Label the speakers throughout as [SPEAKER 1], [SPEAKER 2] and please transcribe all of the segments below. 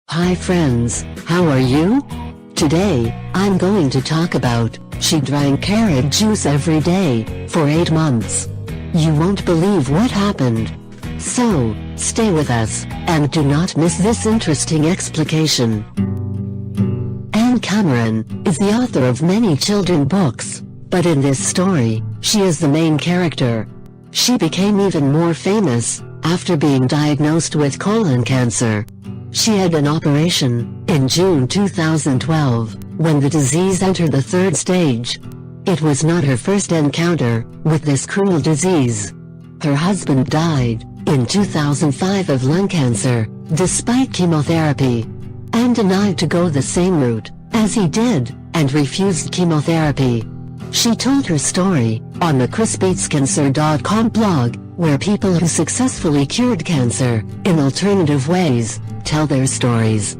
[SPEAKER 1] Hi friends, how are you? Today, I'm going to talk about, she drank carrot juice every day, for 8 months. You won't believe what happened. So, stay with us, and do not miss this interesting explication. Anne Cameron is the author of many children's books, but in this story, she is the main character. She became even more famous after being diagnosed with colon cancer. She had an operation in June 2012, when the disease entered the 3rd stage. It was not her first encounter with this cruel disease. Her husband died in 2005 of lung cancer, despite chemotherapy. Anne denied to go the same route as he did, and refused chemotherapy. She told her story on the chrisbeatscancer.com blog, where people who successfully cured cancer in alternative ways tell their stories.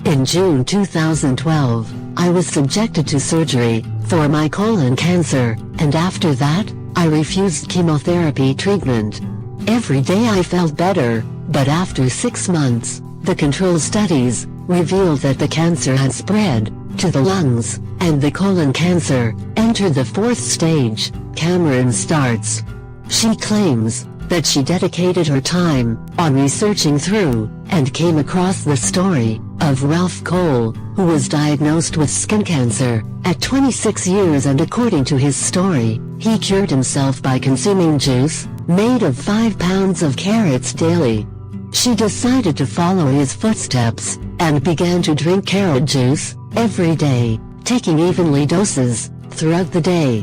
[SPEAKER 1] In June 2012, I was subjected to surgery for my colon cancer, and after that, I refused chemotherapy treatment. Every day I felt better, but after 6 months, the control studies revealed that the cancer had spread to the lungs, and the colon cancer entered the 4th stage. Cameron starts. She claims that she dedicated her time on researching through, and came across the story of Ralph Cole, who was diagnosed with skin cancer at 26 years, and according to his story, he cured himself by consuming juice made of 5 pounds of carrots daily. She decided to follow his footsteps, and began to drink carrot juice every day, taking evenly doses throughout the day.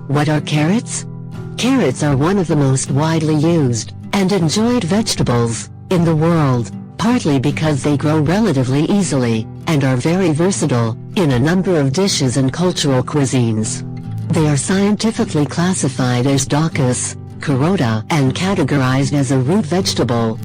[SPEAKER 1] What are carrots? Carrots are one of the most widely used and enjoyed vegetables in the world, partly because they grow relatively easily and are very versatile in a number of dishes and cultural cuisines. They are scientifically classified as Daucus carota and categorized as a root vegetable.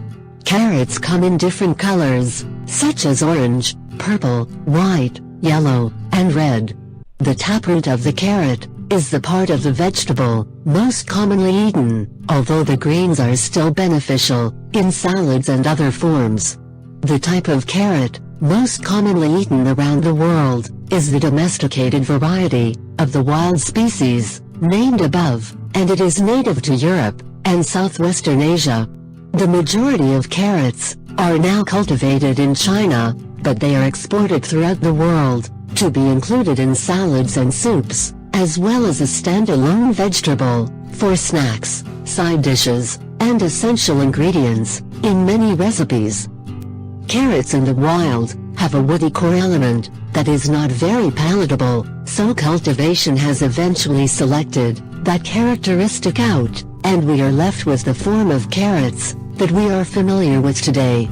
[SPEAKER 1] Carrots come in different colors, such as orange, purple, white, yellow, and red. The taproot of the carrot is the part of the vegetable most commonly eaten, although the greens are still beneficial in salads and other forms. The type of carrot most commonly eaten around the world is the domesticated variety of the wild species named above, and it is native to Europe and southwestern Asia. The majority of carrots are now cultivated in China, but they are exported throughout the world to be included in salads and soups, as well as a standalone vegetable for snacks, side dishes, and essential ingredients in many recipes. Carrots in the wild have a woody core element that is not very palatable, so cultivation has eventually selected that characteristic out, and we are left with the form of carrots that we are familiar with today.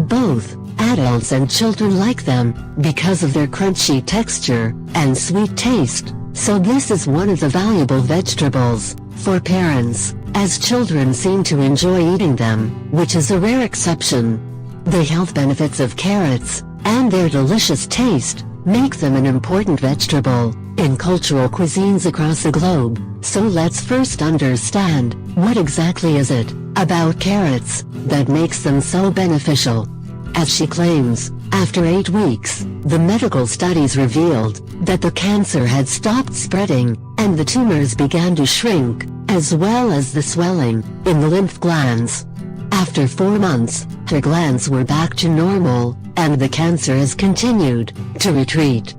[SPEAKER 1] Both adults and children like them because of their crunchy texture and sweet taste, so this is one of the valuable vegetables for parents, as children seem to enjoy eating them, which is a rare exception. The health benefits of carrots and their delicious taste make them an important vegetable in cultural cuisines across the globe. So let's first understand, what exactly is it about carrots that makes them so beneficial? As she claims, after 8 weeks, the medical studies revealed that the cancer had stopped spreading, and the tumors began to shrink, as well as the swelling in the lymph glands. After 4 months, her glands were back to normal, and the cancer has continued to retreat.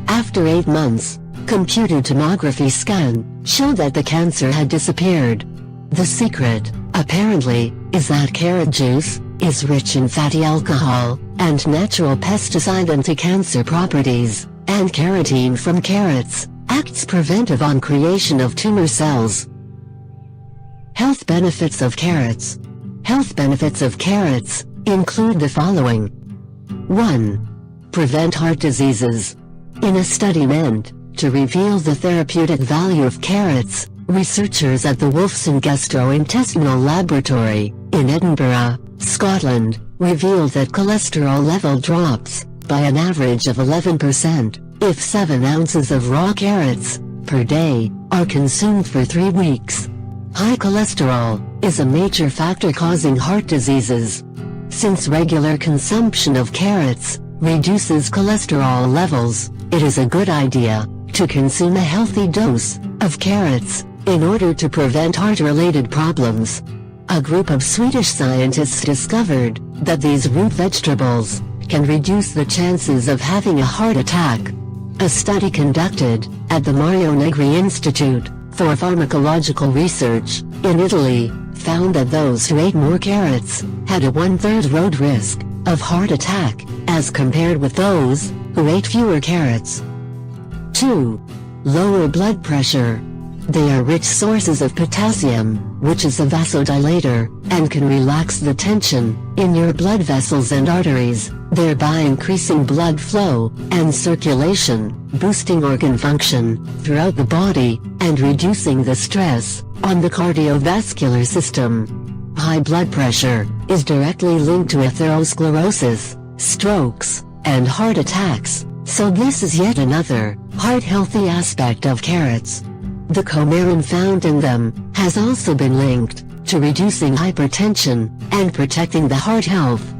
[SPEAKER 1] After 8 months, computed tomography scan showed that the cancer had disappeared. The secret, apparently, is that carrot juice is rich in fatty alcohol and natural pesticide anti-cancer properties, and carotene from carrots acts preventive on creation of tumor cells. Health benefits of carrots. Health benefits of carrots include the following. 1. Prevent heart diseases. In a study meant to reveal the therapeutic value of carrots, researchers at the Wolfson Gastrointestinal Laboratory in Edinburgh, Scotland, revealed that cholesterol level drops by an average of 11% if 7 ounces of raw carrots per day are consumed for 3 weeks. High cholesterol is a major factor causing heart diseases. Since regular consumption of carrots reduces cholesterol levels, it is a good idea to consume a healthy dose of carrots in order to prevent heart-related problems. A group of Swedish scientists discovered that these root vegetables can reduce the chances of having a heart attack. A study conducted at the Mario Negri Institute for Pharmacological Research in Italy found that those who ate more carrots had a 1/3 road risk of heart attack as compared with those who ate fewer carrots. 2. Lower blood pressure. They are rich sources of potassium, which is a vasodilator, and can relax the tension in your blood vessels and arteries, thereby increasing blood flow and circulation, boosting organ function throughout the body, and reducing the stress on the cardiovascular system. High blood pressure is directly linked to atherosclerosis, strokes, and heart attacks, so this is yet another heart-healthy aspect of carrots. The coumarin found in them has also been linked to reducing hypertension and protecting the heart health.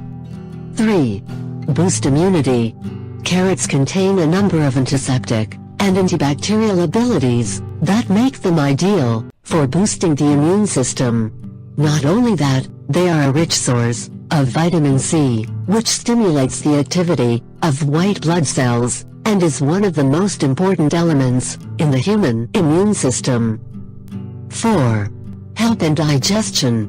[SPEAKER 1] 3. Boost immunity. Carrots contain a number of antiseptic and antibacterial abilities that make them ideal for boosting the immune system. Not only that, they are a rich source of vitamin C, which stimulates the activity of white blood cells and is one of the most important elements in the human immune system. 4. Help in digestion.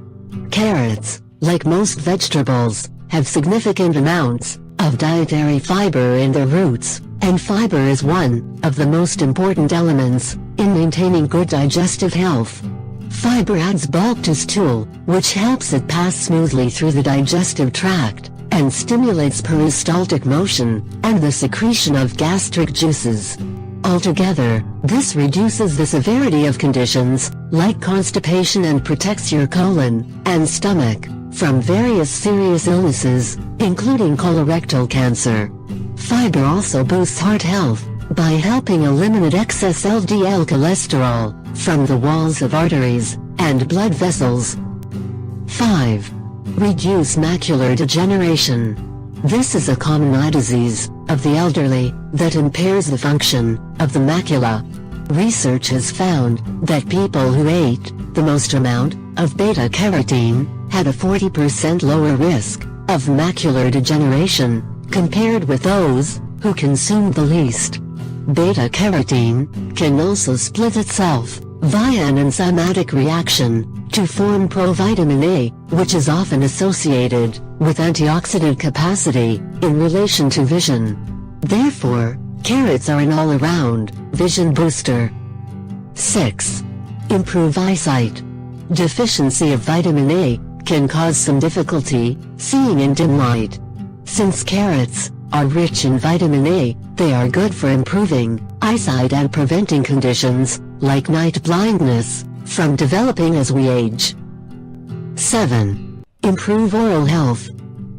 [SPEAKER 1] Carrots, like most vegetables, have significant amounts of dietary fiber in their roots, and fiber is one of the most important elements in maintaining good digestive health. Fiber adds bulk to stool, which helps it pass smoothly through the digestive tract, and stimulates peristaltic motion and the secretion of gastric juices. Altogether, this reduces the severity of conditions like constipation and protects your colon and stomach from various serious illnesses, including colorectal cancer. Fiber also boosts heart health by helping eliminate excess LDL cholesterol from the walls of arteries and blood vessels. 5. Reduce macular degeneration. This is a common eye disease of the elderly that impairs the function of the macula. Research has found that people who ate the most amount of beta-carotene had a 40% lower risk of macular degeneration compared with those who consumed the least. Beta-carotene can also split itself via an enzymatic reaction to form provitamin A, which is often associated with antioxidant capacity in relation to vision. Therefore, carrots are an all-around vision booster. 6. Improve eyesight. Deficiency of vitamin A can cause some difficulty seeing in dim light. Since carrots are rich in vitamin A, they are good for improving eyesight and preventing conditions like night blindness from developing as we age. 7. Improve oral health.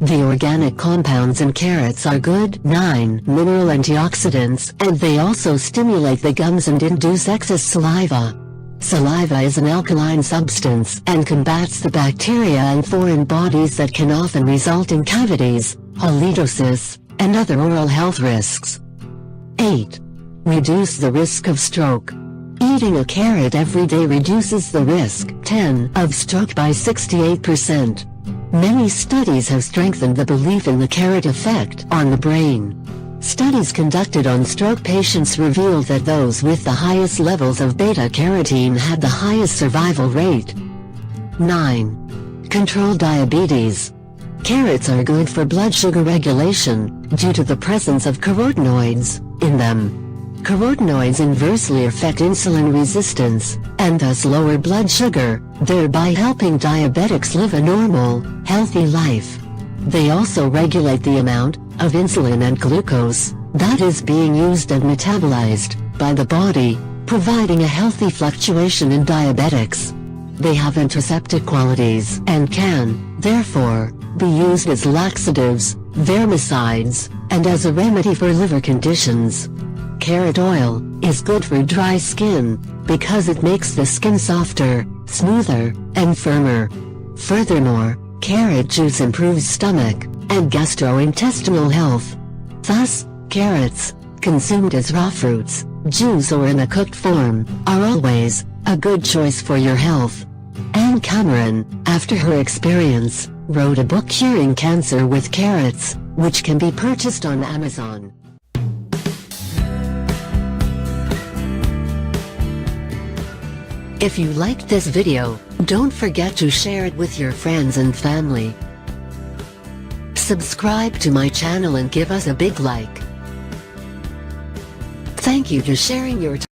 [SPEAKER 1] The organic compounds in carrots are good 9 mineral antioxidants, and they also stimulate the gums and induce excess saliva. Saliva is an alkaline substance and combats the bacteria and foreign bodies that can often result in cavities, halitosis, and other oral health risks. 8. Reduce the risk of stroke. Eating a carrot every day reduces the risk 10 of stroke by 68%. Many studies have strengthened the belief in the carrot effect on the brain. Studies conducted on stroke patients revealed that those with the highest levels of beta-carotene had the highest survival rate. 9. Control diabetes. Carrots are good for blood sugar regulation due to the presence of carotenoids in them. Carotenoids inversely affect insulin resistance, and thus lower blood sugar, thereby helping diabetics live a normal, healthy life. They also regulate the amount of insulin and glucose that is being used and metabolized by the body, providing a healthy fluctuation in diabetics. They have antiseptic qualities and can, therefore, be used as laxatives, vermicides, and as a remedy for liver conditions. carrot oil is good for dry skin, because it makes the skin softer, smoother, and firmer. Furthermore, carrot juice improves stomach and gastrointestinal health. Thus, carrots, consumed as raw fruits, juice or in a cooked form, are always a good choice for your health. Anne Cameron, after her experience, wrote a book curing cancer with carrots, which can be purchased on Amazon. If you liked this video, don't forget to share it with your friends and family. Subscribe to my channel and give us a big like. Thank you for sharing your time.